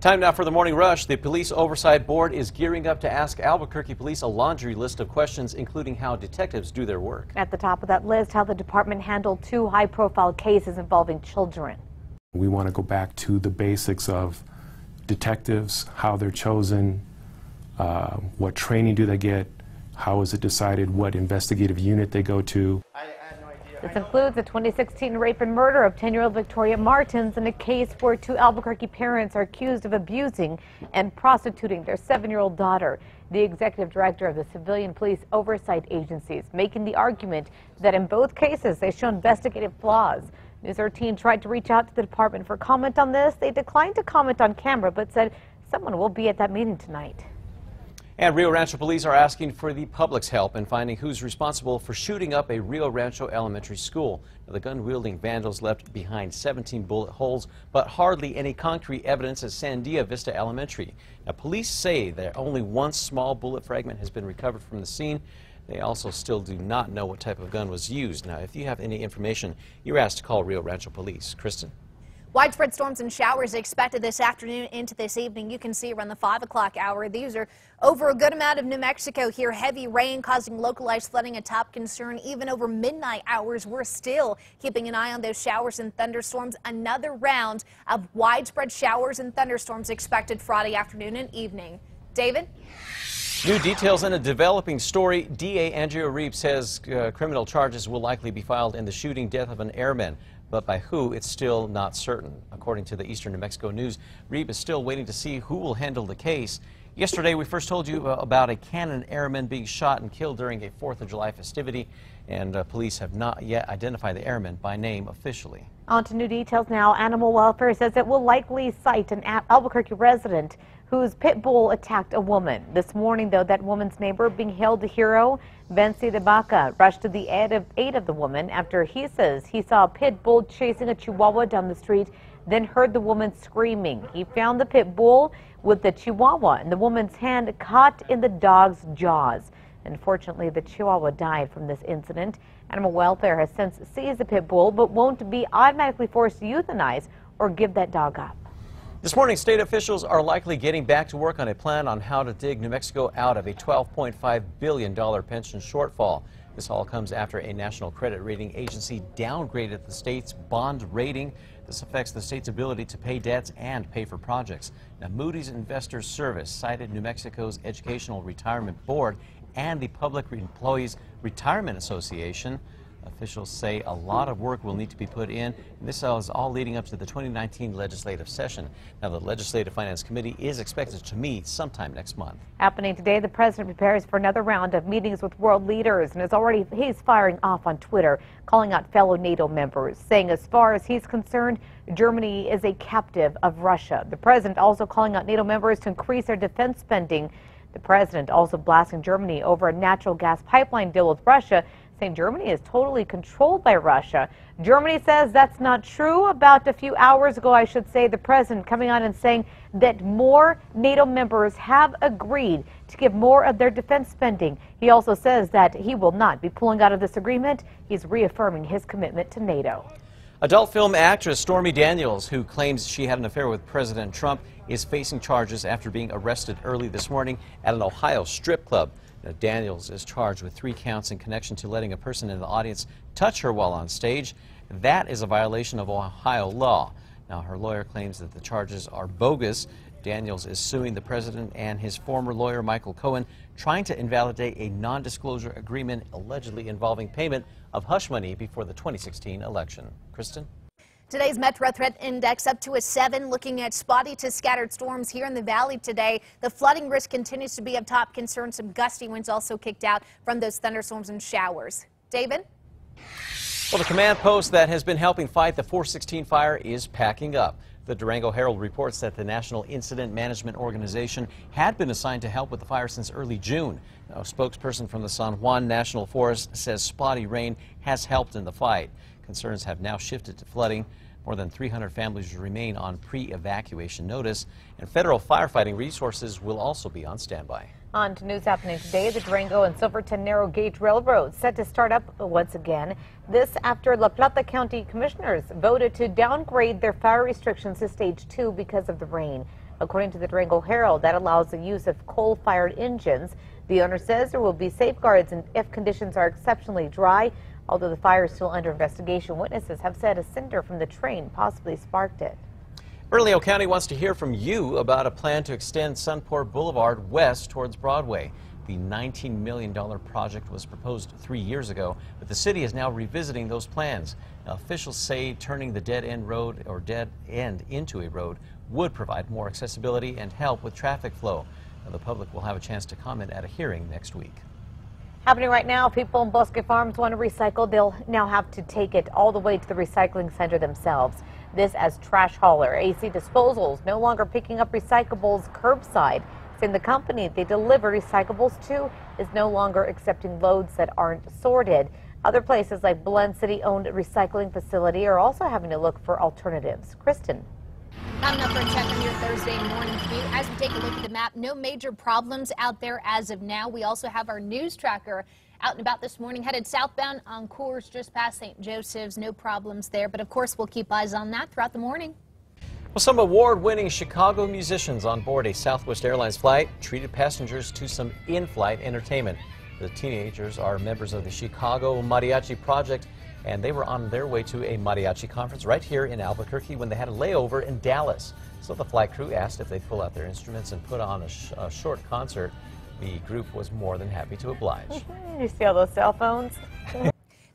Time now for the morning rush. The Police Oversight Board is gearing up to ask Albuquerque Police a laundry list of questions, including how detectives do their work. At the top of that list, how the department handled two high-profile cases involving children. We want to go back to the basics of detectives, how they're chosen, what training do they get, how is it decided what investigative unit they go to. This includes the 2016 rape and murder of 10-year-old Victoria Martins in a case where two Albuquerque parents are accused of abusing and prostituting their 7-year-old daughter. The executive director of the Civilian Police Oversight Agencies making the argument that in both cases they show investigative flaws. News 13 tried to reach out to the department for comment on this. They declined to comment on camera but said someone will be at that meeting tonight. And Rio Rancho police are asking for the public's help in finding who's responsible for shooting up a Rio Rancho elementary school. Now, the gun-wielding vandals left behind 17 bullet holes, but hardly any concrete evidence at Sandia Vista Elementary. Now, police say that only one small bullet fragment has been recovered from the scene. They also still do not know what type of gun was used. Now, if you have any information, you're asked to call Rio Rancho police. Kristen? Widespread storms and showers expected this afternoon into this evening. You can see around the 5 o'clock hour. These are over a good amount of New Mexico here. Heavy rain causing localized flooding a top concern. Even over midnight hours, we're still keeping an eye on those showers and thunderstorms. Another round of widespread showers and thunderstorms expected Friday afternoon and evening. David? New details in a developing story. DA Andrea Reeb says criminal charges will likely be filed in the shooting death of an airman. But by who, it's still not certain. According to the Eastern New Mexico News, Reeb is still waiting to see who will handle the case. Yesterday, we first told you about a Cannon airman being shot and killed during a 4th of July festivity, and police have not yet identified the airman by name officially. On to new details now. Animal Welfare says it will likely cite an Albuquerque resident whose pit bull attacked a woman. This morning, though, that woman's neighbor, being hailed a hero, Bensi de Baca, rushed to the aid of the woman after he says he saw a pit bull chasing a chihuahua down the street, then heard the woman screaming. He found the pit bull with the chihuahua and the woman's hand caught in the dog's jaws. Unfortunately, the chihuahua died from this incident. Animal Welfare has since seized the pit bull but won't be automatically forced to euthanize or give that dog up. This morning, state officials are likely getting back to work on a plan on how to dig New Mexico out of a $12.5 billion pension shortfall. This all comes after a national credit rating agency downgraded the state's bond rating. This affects the state's ability to pay debts and pay for projects. Now, Moody's Investors Service cited New Mexico's Educational Retirement Board and the Public Employees Retirement Association. Officials say a lot of work will need to be put in, and this is all leading up to the 2019 legislative session. Now, the Legislative Finance Committee is expected to meet sometime next month. Happening today, the president prepares for another round of meetings with world leaders, and he's firing off on Twitter, calling out fellow NATO members, saying as far as he's concerned, Germany is a captive of Russia. The president also calling out NATO members to increase their defense spending. The president also blasting Germany over a natural gas pipeline deal with Russia, saying Germany is totally controlled by Russia. Germany says that's not true. About a few hours ago, I should say, the president coming on and saying that more NATO members have agreed to give more of their defense spending. He also says that he will not be pulling out of this agreement. He's reaffirming his commitment to NATO. Adult film actress Stormy Daniels, who claims she had an affair with President Trump, is facing charges after being arrested early this morning at an Ohio strip club. Now, Daniels is charged with 3 counts in connection to letting a person in the audience touch her while on stage. That is a violation of Ohio law. Now, her lawyer claims that the charges are bogus. Daniels is suing the president and his former lawyer, Michael Cohen, trying to invalidate a non-disclosure agreement allegedly involving payment of hush money before the 2016 election. Kristen? Today's Metro Threat Index up to a 7, looking at spotty to scattered storms here in the valley today. The flooding risk continues to be of top concern. Some gusty winds also kicked out from those thunderstorms and showers. David? Well, the command post that has been helping fight the 416 fire is packing up. The Durango Herald reports that the National Incident Management Organization had been assigned to help with the fire since early June. Now, a spokesperson from the San Juan National Forest says spotty rain has helped in the fight. Concerns have now shifted to flooding. More than 300 families remain on pre-evacuation notice, and federal firefighting resources will also be on standby. On to news happening today. The Durango and Silverton Narrow Gauge Railroad set to start up once again. This after La Plata County commissioners voted to downgrade their fire restrictions to stage 2 because of the rain. According to the Durango Herald, that allows the use of coal-fired engines. The owner says there will be safeguards and if conditions are exceptionally dry. Although the fire is still under investigation, witnesses have said a cinder from the train possibly sparked it. Bernalillo County wants to hear from you about a plan to extend Sunport Boulevard west towards Broadway. The $19 million project was proposed 3 years ago, but the city is now revisiting those plans. Now, officials say turning the dead-end road or dead end into a road would provide more accessibility and help with traffic flow. Now, the public will have a chance to comment at a hearing next week. Happening right now, people in Bosque Farms want to recycle. They'll now have to take it all the way to the recycling center themselves. This as trash hauler AC Disposals no longer picking up recyclables curbside. Saying the company they deliver recyclables to is no longer accepting loads that aren't sorted. Other places like Belen City-owned recycling facility are also having to look for alternatives. Kristen. Coming up for a check on your Thursday morning commute. As we take a look at the map, no major problems out there as of now. We also have our news tracker out and about this morning, headed southbound on course just past St. Joseph's. No problems there, but of course we'll keep eyes on that throughout the morning. Well, some award-winning Chicago musicians on board a Southwest Airlines flight treated passengers to some in-flight entertainment. The teenagers are members of the Chicago Mariachi Project, and they were on their way to a mariachi conference right here in Albuquerque when they had a layover in Dallas. So the flight crew asked if they'd pull out their instruments and put on a short concert. The group was more than happy to oblige. You see all those cell phones?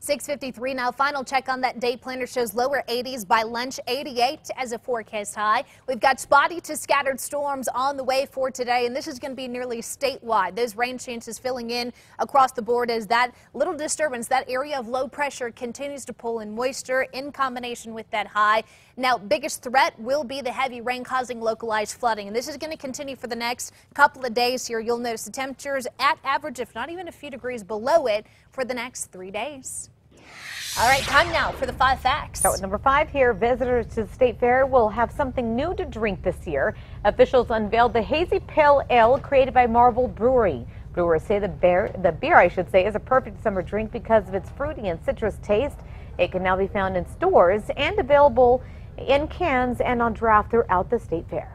6:53 now. Final check on that day planner shows lower 80s by lunch, 88 as a forecast high. We've got spotty to scattered storms on the way for today, and this is going to be nearly statewide. Those rain chances filling in across the board as that little disturbance, that area of low pressure continues to pull in moisture in combination with that high. Now, biggest threat will be the heavy rain causing localized flooding, and this is going to continue for the next couple of days here. You'll notice the temperatures at average, if not even a few degrees below it, for the next 3 days. All right, time now for the 5 facts. Start with number 5 here. Visitors to the State Fair will have something new to drink this year. Officials unveiled the Hazy Pale Ale created by Marble Brewery. Brewers say the beer is a perfect summer drink because of its fruity and citrus taste. It can now be found in stores and available in cans and on draft throughout the State Fair.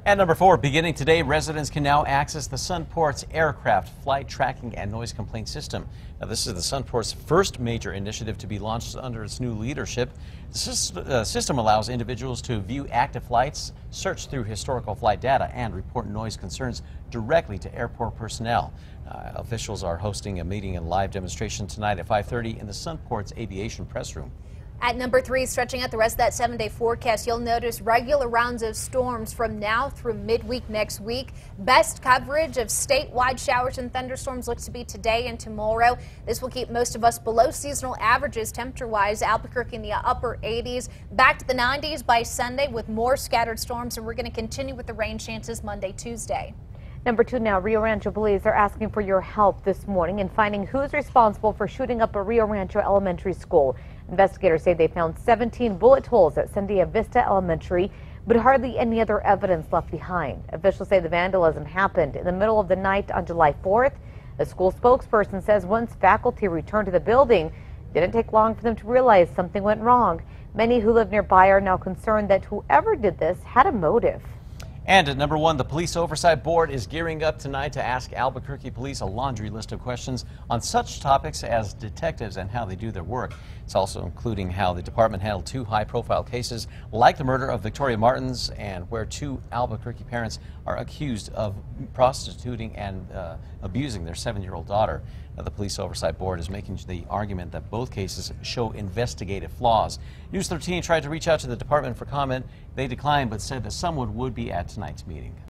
At number 4, beginning today, residents can now access the Sunport's aircraft flight tracking and noise complaint system. Now, this is the Sunport's first major initiative to be launched under its new leadership. The system allows individuals to view active flights, search through historical flight data, and report noise concerns directly to airport personnel. Officials are hosting a meeting and live demonstration tonight at 5:30 in the Sunport's aviation press room. At number 3, stretching out the rest of that 7-day forecast, you'll notice regular rounds of storms from now through midweek next week. Best coverage of statewide showers and thunderstorms looks to be today and tomorrow. This will keep most of us below seasonal averages temperature-wise. Albuquerque in the upper 80s, back to the 90s by Sunday with more scattered storms, and we're going to continue with the rain chances Monday, Tuesday. Number 2 now, Rio Rancho police are asking for your help this morning in finding who's responsible for shooting up a Rio Rancho elementary school. Investigators say they found 17 bullet holes at Sandia Vista Elementary, but hardly any other evidence left behind. Officials say the vandalism happened in the middle of the night on July 4th. A school spokesperson says once faculty returned to the building, it didn't take long for them to realize something went wrong. Many who live nearby are now concerned that whoever did this had a motive. And at number 1, the Police Oversight Board is gearing up tonight to ask Albuquerque police a laundry list of questions on such topics as detectives and how they do their work. It's also including how the department handled 2 high-profile cases like the murder of Victoria Martins and where 2 Albuquerque parents are accused of prostituting and abusing their 7-year-old daughter. Now, the Police Oversight Board is making the argument that both cases show investigative flaws. News 13 tried to reach out to the department for comment. They declined but said that someone would be at tonight's meeting.